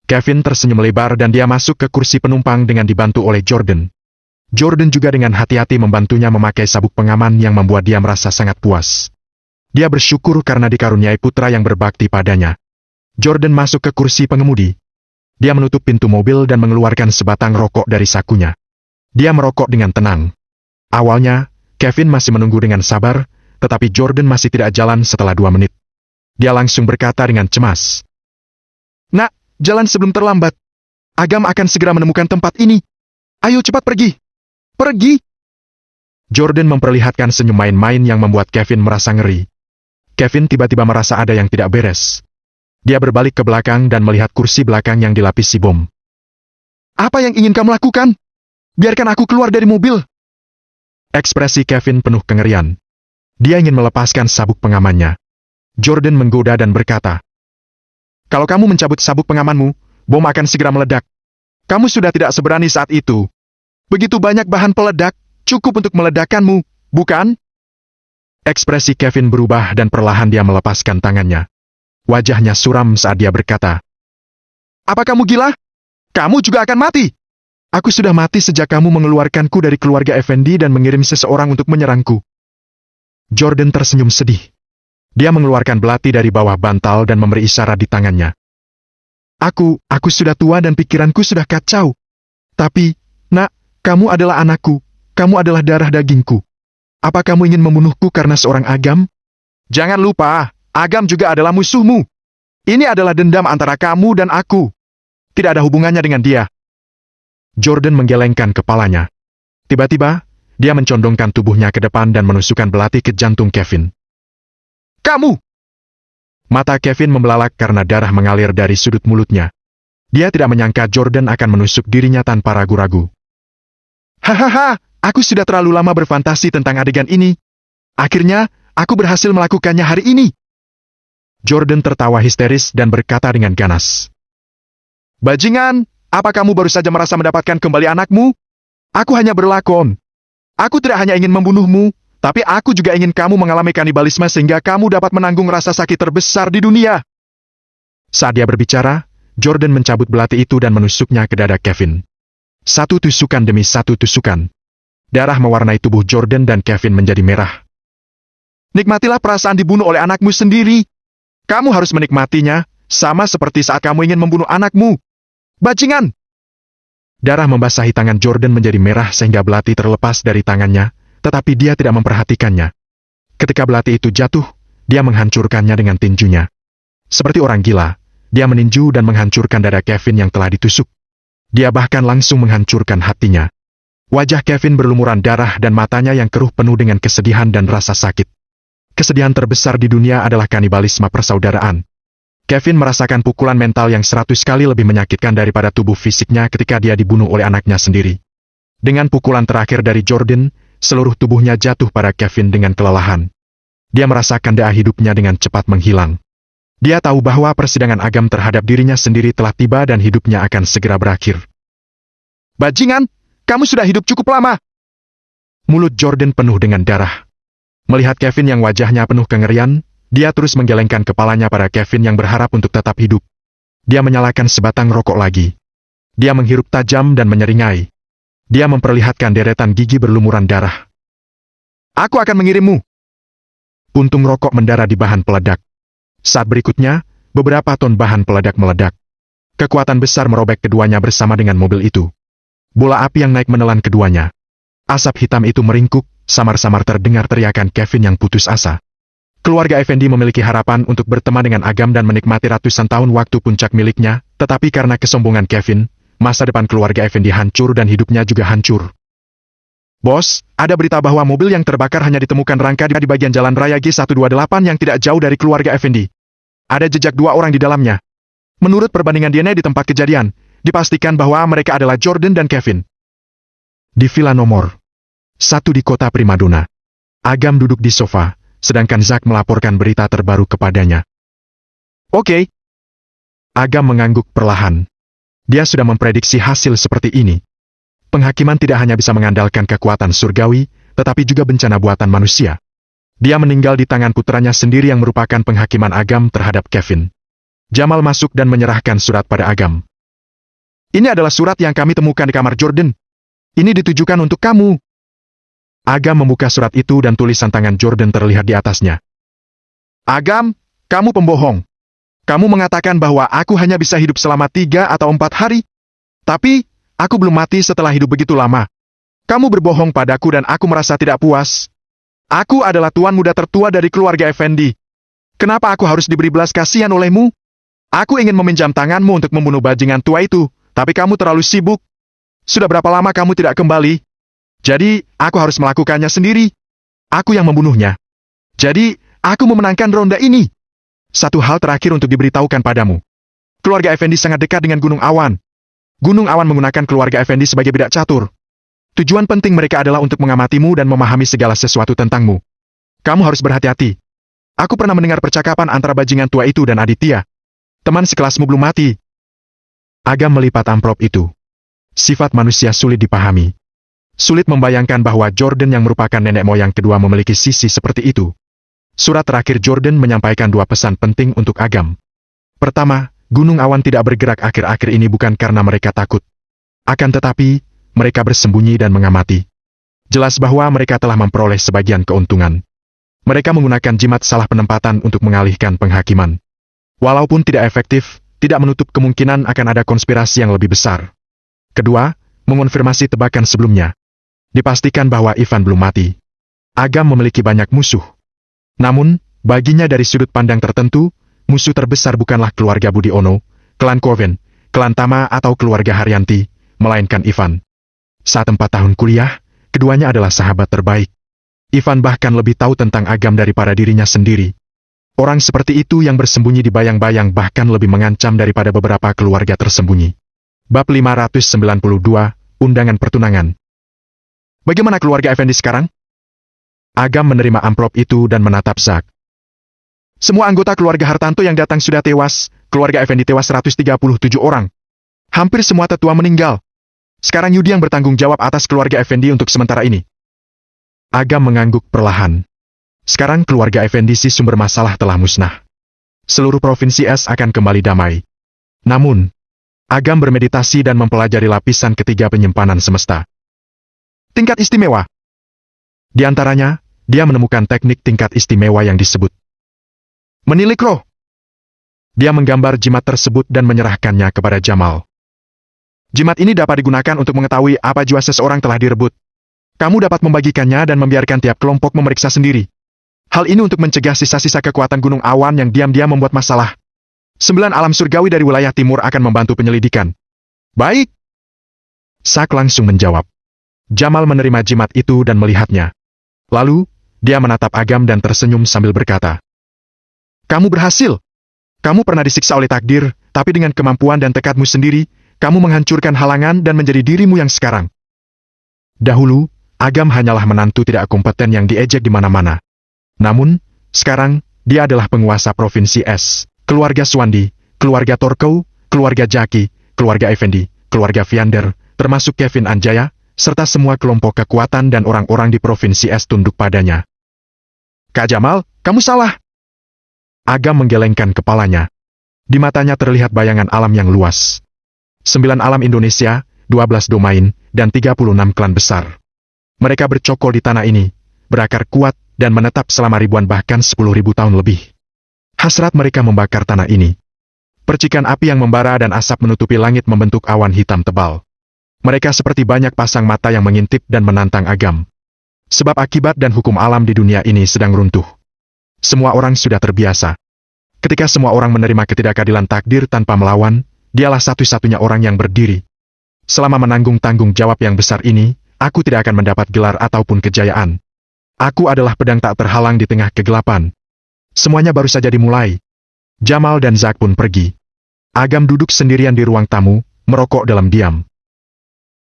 Kevin tersenyum lebar dan dia masuk ke kursi penumpang dengan dibantu oleh Jordan. Jordan juga dengan hati-hati membantunya memakai sabuk pengaman yang membuat dia merasa sangat puas. Dia bersyukur karena dikaruniai putra yang berbakti padanya. Jordan masuk ke kursi pengemudi. Dia menutup pintu mobil dan mengeluarkan sebatang rokok dari sakunya. Dia merokok dengan tenang. Awalnya, Kevin masih menunggu dengan sabar, tetapi Jordan masih tidak jalan setelah 2 menit. Dia langsung berkata dengan cemas. Nak, jalan sebelum terlambat. Agam akan segera menemukan tempat ini. Ayo cepat pergi. Pergi. Jordan memperlihatkan senyum main-main yang membuat Kevin merasa ngeri. Kevin tiba-tiba merasa ada yang tidak beres. Dia berbalik ke belakang dan melihat kursi belakang yang dilapisi bom. Apa yang ingin kamu lakukan? Biarkan aku keluar dari mobil. Ekspresi Kevin penuh kengerian. Dia ingin melepaskan sabuk pengamannya. Jordan menggoda dan berkata, Kalau kamu mencabut sabuk pengamanmu, bom akan segera meledak. Kamu sudah tidak seberani saat itu. Begitu banyak bahan peledak, cukup untuk meledakkanmu, bukan? Ekspresi Kevin berubah dan perlahan dia melepaskan tangannya. Wajahnya suram saat dia berkata, Apa kamu gila? Kamu juga akan mati. Aku sudah mati sejak kamu mengeluarkanku dari keluarga Effendi dan mengirim seseorang untuk menyerangku. Jordan tersenyum sedih. Dia mengeluarkan belati dari bawah bantal dan memberi isyarat di tangannya. Aku sudah tua dan pikiranku sudah kacau. Tapi, nak, kamu adalah anakku. Kamu adalah darah dagingku. Apa kamu ingin membunuhku karena seorang Agam? Jangan lupa, Agam juga adalah musuhmu. Ini adalah dendam antara kamu dan aku. Tidak ada hubungannya dengan dia. Jordan menggelengkan kepalanya. Tiba-tiba, dia mencondongkan tubuhnya ke depan dan menusukkan belati ke jantung Kevin. Kamu! Mata Kevin membelalak karena darah mengalir dari sudut mulutnya. Dia tidak menyangka Jordan akan menusuk dirinya tanpa ragu-ragu. Hahaha, aku sudah terlalu lama berfantasi tentang adegan ini. Akhirnya, aku berhasil melakukannya hari ini. Jordan tertawa histeris dan berkata dengan ganas. Bajingan, apa kamu baru saja merasa mendapatkan kembali anakmu? Aku hanya berlakon. Aku tidak hanya ingin membunuhmu, tapi aku juga ingin kamu mengalami kanibalisme sehingga kamu dapat menanggung rasa sakit terbesar di dunia. Saat dia berbicara, Jordan mencabut belati itu dan menusuknya ke dada Kevin. Satu tusukan demi satu tusukan. Darah mewarnai tubuh Jordan dan Kevin menjadi merah. Nikmatilah perasaan dibunuh oleh anakmu sendiri. Kamu harus menikmatinya, sama seperti saat kamu ingin membunuh anakmu. Bajingan! Darah membasahi tangan Jordan menjadi merah sehingga belati terlepas dari tangannya, tetapi dia tidak memperhatikannya. Ketika belati itu jatuh, dia menghancurkannya dengan tinjunya. Seperti orang gila, dia meninju dan menghancurkan dada Kevin yang telah ditusuk. Dia bahkan langsung menghancurkan hatinya. Wajah Kevin berlumuran darah dan matanya yang keruh penuh dengan kesedihan dan rasa sakit. Kesedihan terbesar di dunia adalah kanibalisme persaudaraan. Kevin merasakan pukulan mental yang 100 kali lebih menyakitkan daripada tubuh fisiknya ketika dia dibunuh oleh anaknya sendiri. Dengan pukulan terakhir dari Jordan, seluruh tubuhnya jatuh pada Kevin dengan kelelahan. Dia merasakan daya hidupnya dengan cepat menghilang. Dia tahu bahwa persidangan agam terhadap dirinya sendiri telah tiba dan hidupnya akan segera berakhir. Bajingan, kamu sudah hidup cukup lama. Mulut Jordan penuh dengan darah. Melihat Kevin yang wajahnya penuh kengerian, dia terus menggelengkan kepalanya pada Kevin yang berharap untuk tetap hidup. Dia menyalakan sebatang rokok lagi. Dia menghirup tajam dan menyeringai. Dia memperlihatkan deretan gigi berlumuran darah. Aku akan mengirimmu. Puntung rokok mendarat di bahan peledak. Saat berikutnya, beberapa ton bahan peledak meledak. Kekuatan besar merobek keduanya bersama dengan mobil itu. Bola api yang naik menelan keduanya. Asap hitam itu meringkuk, samar-samar terdengar teriakan Kevin yang putus asa. Keluarga Effendi memiliki harapan untuk berteman dengan Agam dan menikmati ratusan tahun waktu puncak miliknya, tetapi karena kesombongan Kevin, masa depan keluarga Effendi hancur dan hidupnya juga hancur. Bos, ada berita bahwa mobil yang terbakar hanya ditemukan rangka di bagian jalan raya G128 yang tidak jauh dari keluarga Effendi. Ada jejak 2 orang di dalamnya. Menurut perbandingan DNA di tempat kejadian, dipastikan bahwa mereka adalah Jordan dan Kevin. Di villa nomor 1 di kota Primadona, Agam duduk di sofa, sedangkan Zack melaporkan berita terbaru kepadanya. Oke. Agam mengangguk perlahan. Dia sudah memprediksi hasil seperti ini. Penghakiman tidak hanya bisa mengandalkan kekuatan surgawi, tetapi juga bencana buatan manusia. Dia meninggal di tangan putranya sendiri yang merupakan penghakiman Agam terhadap Kevin. Jamal masuk dan menyerahkan surat pada Agam. Ini adalah surat yang kami temukan di kamar Jordan. Ini ditujukan untuk kamu. Agam membuka surat itu dan tulisan tangan Jordan terlihat di atasnya. Agam, kamu pembohong. Kamu mengatakan bahwa aku hanya bisa hidup selama 3 atau 4 hari. Tapi, aku belum mati setelah hidup begitu lama. Kamu berbohong padaku dan aku merasa tidak puas. Aku adalah tuan muda tertua dari keluarga Effendi. Kenapa aku harus diberi belas kasihan olehmu? Aku ingin meminjam tanganmu untuk membunuh bajingan tua itu, tapi kamu terlalu sibuk. Sudah berapa lama kamu tidak kembali? Jadi, aku harus melakukannya sendiri. Aku yang membunuhnya. Jadi, aku memenangkan ronde ini. Satu hal terakhir untuk diberitahukan padamu. Keluarga Effendi sangat dekat dengan Gunung Awan. Gunung Awan menggunakan keluarga Effendi sebagai bidak catur. Tujuan penting mereka adalah untuk mengamatimu dan memahami segala sesuatu tentangmu. Kamu harus berhati-hati. Aku pernah mendengar percakapan antara bajingan tua itu dan Aditya. Teman sekelasmu belum mati. Agam melipat amplop itu. Sifat manusia sulit dipahami. Sulit membayangkan bahwa Jordan yang merupakan nenek moyang kedua memiliki sisi seperti itu. Surat terakhir Jordan menyampaikan 2 pesan penting untuk Agam. Pertama, Gunung Awan tidak bergerak akhir-akhir ini bukan karena mereka takut. Akan tetapi, mereka bersembunyi dan mengamati. Jelas bahwa mereka telah memperoleh sebagian keuntungan. Mereka menggunakan jimat salah penempatan untuk mengalihkan penghakiman. Walaupun tidak efektif, tidak menutup kemungkinan akan ada konspirasi yang lebih besar. Kedua, mengonfirmasi tebakan sebelumnya. Dipastikan bahwa Ivan belum mati. Agam memiliki banyak musuh. Namun, baginya dari sudut pandang tertentu, musuh terbesar bukanlah keluarga Budiono, klan Koven, klan Tama atau keluarga Haryanti, melainkan Ivan. Saat 4 tahun kuliah, keduanya adalah sahabat terbaik. Ivan bahkan lebih tahu tentang Agam daripada dirinya sendiri. Orang seperti itu yang bersembunyi di bayang-bayang bahkan lebih mengancam daripada beberapa keluarga tersembunyi. Bab 592, Undangan Pertunangan. Bagaimana keluarga Effendi sekarang? Agam menerima amplop itu dan menatap Zak. Semua anggota keluarga Hartanto yang datang sudah tewas, keluarga Effendi tewas 137 orang. Hampir semua tetua meninggal. Sekarang Yudi yang bertanggung jawab atas keluarga Effendi untuk sementara ini. Agam mengangguk perlahan. Sekarang keluarga Effendi si sumber masalah telah musnah. Seluruh provinsi S akan kembali damai. Namun, Agam bermeditasi dan mempelajari lapisan ketiga penyimpanan semesta. Tingkat istimewa. Di antaranya, dia menemukan teknik tingkat istimewa yang disebut menilik roh. Dia menggambar jimat tersebut dan menyerahkannya kepada Jamal. Jimat ini dapat digunakan untuk mengetahui apa jua seseorang telah direbut. Kamu dapat membagikannya dan membiarkan tiap kelompok memeriksa sendiri. Hal ini untuk mencegah sisa-sisa kekuatan gunung awan yang diam-diam membuat masalah. 9 alam surgawi dari wilayah timur akan membantu penyelidikan. Baik. Sak langsung menjawab. Jamal menerima jimat itu dan melihatnya. Lalu, dia menatap Agam dan tersenyum sambil berkata, "Kamu berhasil. Kamu pernah disiksa oleh takdir, tapi dengan kemampuan dan tekadmu sendiri, kamu menghancurkan halangan dan menjadi dirimu yang sekarang." Dahulu, Agam hanyalah menantu tidak kompeten yang diejek di mana-mana. Namun, sekarang, dia adalah penguasa provinsi S, keluarga Swandi, keluarga Torkou, keluarga Jaki, keluarga Effendi, keluarga Viander, termasuk Kevin Anjaya, serta semua kelompok kekuatan dan orang-orang di provinsi S tunduk padanya. Kak Jamal, kamu salah. Agam menggelengkan kepalanya. Di matanya terlihat bayangan alam yang luas. 9 alam Indonesia, 12 domain, dan 36 klan besar. Mereka bercokol di tanah ini, berakar kuat, dan menetap selama ribuan bahkan 10.000 tahun lebih. Hasrat mereka membakar tanah ini. Percikan api yang membara dan asap menutupi langit membentuk awan hitam tebal. Mereka seperti banyak pasang mata yang mengintip dan menantang Agam. Sebab akibat dan hukum alam di dunia ini sedang runtuh. Semua orang sudah terbiasa. Ketika semua orang menerima ketidakadilan takdir tanpa melawan, dialah satu-satunya orang yang berdiri. Selama menanggung tanggung jawab yang besar ini, aku tidak akan mendapat gelar ataupun kejayaan. Aku adalah pedang tak terhalang di tengah kegelapan. Semuanya baru saja dimulai. Jamal dan Zak pun pergi. Agam duduk sendirian di ruang tamu, merokok dalam diam.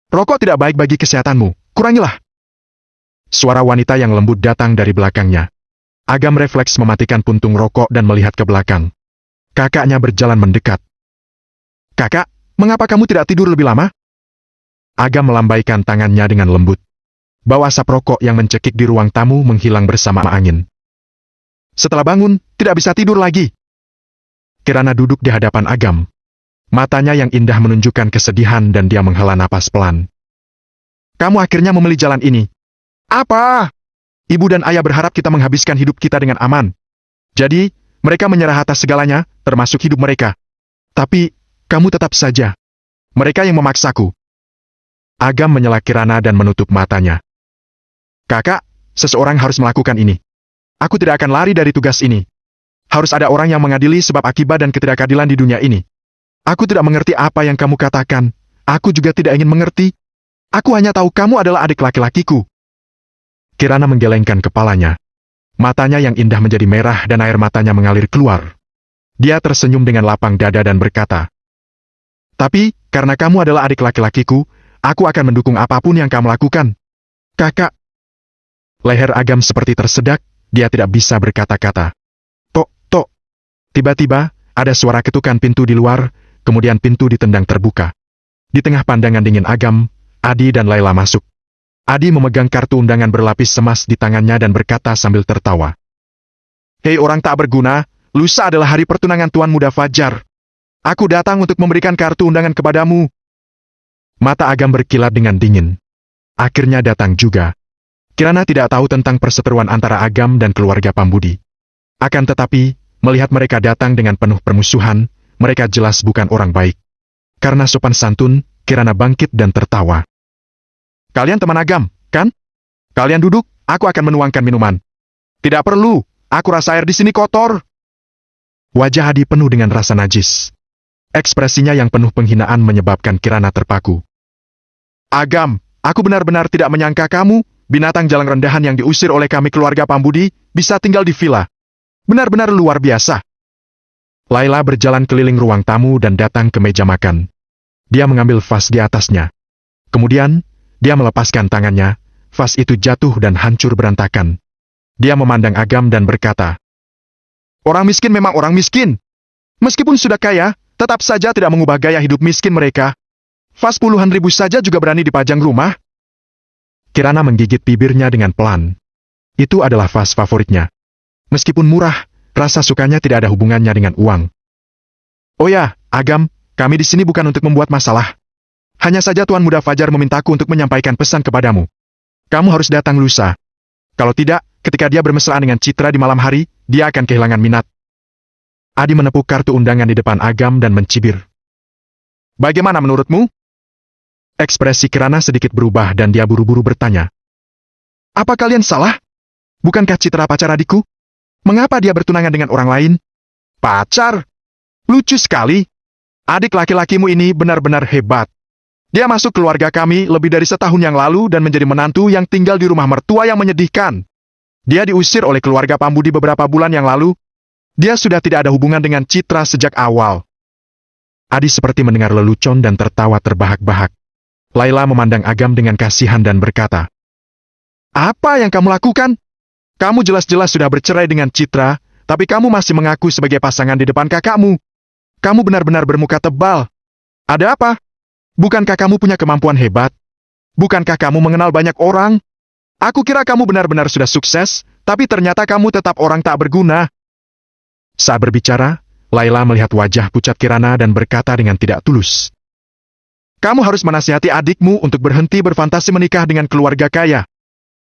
Rokok tidak baik bagi kesehatanmu, kurangilah. Suara wanita yang lembut datang dari belakangnya. Agam refleks mematikan puntung rokok dan melihat ke belakang. Kakaknya berjalan mendekat. Kakak, mengapa kamu tidak tidur lebih lama? Agam melambaikan tangannya dengan lembut. Bau asap rokok yang mencekik di ruang tamu menghilang bersama angin. Setelah bangun, tidak bisa tidur lagi. Kirana duduk di hadapan Agam. Matanya yang indah menunjukkan kesedihan dan dia menghela napas pelan. Kamu akhirnya memilih jalan ini. Apa? Ibu dan ayah berharap kita menghabiskan hidup kita dengan aman. Jadi, mereka menyerah atas segalanya, termasuk hidup mereka. Tapi, kamu tetap saja. Mereka yang memaksaku. Agam menyela Kirana dan menutup matanya. Kakak, seseorang harus melakukan ini. Aku tidak akan lari dari tugas ini. Harus ada orang yang mengadili sebab akibat dan ketidakadilan di dunia ini. Aku tidak mengerti apa yang kamu katakan. Aku juga tidak ingin mengerti. Aku hanya tahu kamu adalah adik laki-lakiku. Kirana menggelengkan kepalanya. Matanya yang indah menjadi merah dan air matanya mengalir keluar. Dia tersenyum dengan lapang dada dan berkata, "Tapi, karena kamu adalah adik laki-lakiku, aku akan mendukung apapun yang kamu lakukan." Kakak. Leher Agam seperti tersedak, dia tidak bisa berkata-kata. Tok, tok. Tiba-tiba, ada suara ketukan pintu di luar, kemudian pintu ditendang terbuka. Di tengah pandangan dingin Agam, Adi dan Laila masuk. Adi memegang kartu undangan berlapis emas di tangannya dan berkata sambil tertawa. Hei orang tak berguna, lusa adalah hari pertunangan Tuan Muda Fajar. Aku datang untuk memberikan kartu undangan kepadamu. Mata Agam berkilat dengan dingin. Akhirnya datang juga. Kirana tidak tahu tentang perseteruan antara Agam dan keluarga Pambudi. Akan tetapi, melihat mereka datang dengan penuh permusuhan, mereka jelas bukan orang baik. Karena sopan santun, Kirana bangkit dan tertawa. Kalian teman Agam, kan? Kalian duduk, aku akan menuangkan minuman. Tidak perlu, aku rasa air di sini kotor. Wajah Adi penuh dengan rasa najis. Ekspresinya yang penuh penghinaan menyebabkan Kirana terpaku. Agam, aku benar-benar tidak menyangka kamu, binatang jalan rendahan yang diusir oleh kami keluarga Pambudi, bisa tinggal di villa. Benar-benar luar biasa. Laila berjalan keliling ruang tamu dan datang ke meja makan. Dia mengambil vas di atasnya. Kemudian, dia melepaskan tangannya, vas itu jatuh dan hancur berantakan. Dia memandang Agam dan berkata, "Orang miskin memang orang miskin. Meskipun sudah kaya, tetap saja tidak mengubah gaya hidup miskin mereka. Vas puluhan ribu saja juga berani dipajang rumah." Kirana menggigit bibirnya dengan pelan. Itu adalah vas favoritnya. Meskipun murah, rasa sukanya tidak ada hubungannya dengan uang. "Oh ya, Agam, kami di sini bukan untuk membuat masalah. Hanya saja Tuan Muda Fajar memintaku untuk menyampaikan pesan kepadamu. Kamu harus datang lusa. Kalau tidak, ketika dia bermesraan dengan Citra di malam hari, dia akan kehilangan minat." Adi menepuk kartu undangan di depan Agam dan mencibir. "Bagaimana menurutmu?" Ekspresi Kirana sedikit berubah dan dia buru-buru bertanya. "Apa kalian salah? Bukankah Citra pacar adikku? Mengapa dia bertunangan dengan orang lain?" "Pacar? Lucu sekali. Adik laki-lakimu ini benar-benar hebat. Dia masuk keluarga kami lebih dari setahun yang lalu dan menjadi menantu yang tinggal di rumah mertua yang menyedihkan. Dia diusir oleh keluarga Pambudi beberapa bulan yang lalu. Dia sudah tidak ada hubungan dengan Citra sejak awal." Adi seperti mendengar lelucon dan tertawa terbahak-bahak. Laila memandang Agam dengan kasihan dan berkata, "Apa yang kamu lakukan? Kamu jelas-jelas sudah bercerai dengan Citra, tapi kamu masih mengaku sebagai pasangan di depan kakakmu. Kamu benar-benar bermuka tebal. Ada apa? Bukankah kamu punya kemampuan hebat? Bukankah kamu mengenal banyak orang? Aku kira kamu benar-benar sudah sukses, tapi ternyata kamu tetap orang tak berguna." Saat berbicara, Laila melihat wajah pucat Kirana dan berkata dengan tidak tulus, "Kamu harus menasihati adikmu untuk berhenti berfantasi menikah dengan keluarga kaya.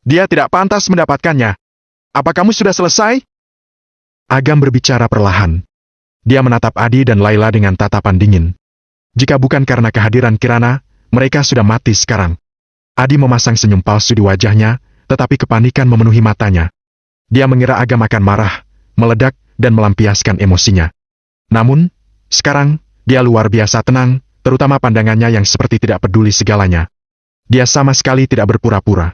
Dia tidak pantas mendapatkannya. Apa kamu sudah selesai?" Agam berbicara perlahan. Dia menatap Adi dan Laila dengan tatapan dingin. Jika bukan karena kehadiran Kirana, mereka sudah mati sekarang. Adi memasang senyum palsu di wajahnya, tetapi kepanikan memenuhi matanya. Dia mengira Agam akan marah, meledak, dan melampiaskan emosinya. Namun, sekarang, dia luar biasa tenang, terutama pandangannya yang seperti tidak peduli segalanya. Dia sama sekali tidak berpura-pura.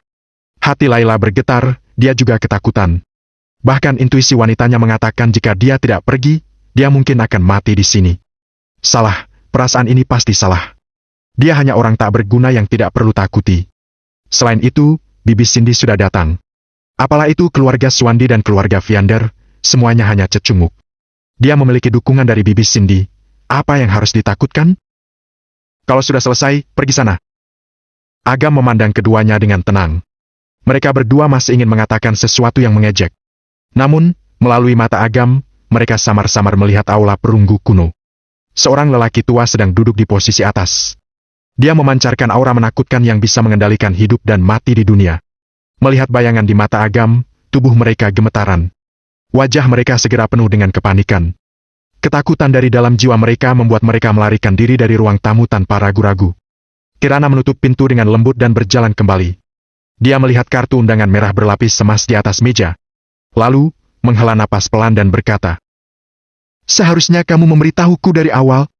Hati Laila bergetar, dia juga ketakutan. Bahkan intuisi wanitanya mengatakan jika dia tidak pergi, dia mungkin akan mati di sini. Salah, perasaan ini pasti salah. Dia hanya orang tak berguna yang tidak perlu takuti. Selain itu, Bibi Cindy sudah datang. Apalah itu keluarga Swandi dan keluarga Viander, semuanya hanya cecunguk. Dia memiliki dukungan dari Bibi Cindy. Apa yang harus ditakutkan? Kalau sudah selesai, pergi sana. Agam memandang keduanya dengan tenang. Mereka berdua masih ingin mengatakan sesuatu yang mengejek. Namun, melalui mata Agam, mereka samar-samar melihat aula perunggu kuno. Seorang lelaki tua sedang duduk di posisi atas. Dia memancarkan aura menakutkan yang bisa mengendalikan hidup dan mati di dunia. Melihat bayangan di mata Agam, tubuh mereka gemetaran. Wajah mereka segera penuh dengan kepanikan. Ketakutan dari dalam jiwa mereka membuat mereka melarikan diri dari ruang tamu tanpa ragu-ragu. Kirana menutup pintu dengan lembut dan berjalan kembali. Dia melihat kartu undangan merah berlapis emas di atas meja. Lalu, menghela napas pelan dan berkata, "Seharusnya kamu memberitahuku dari awal.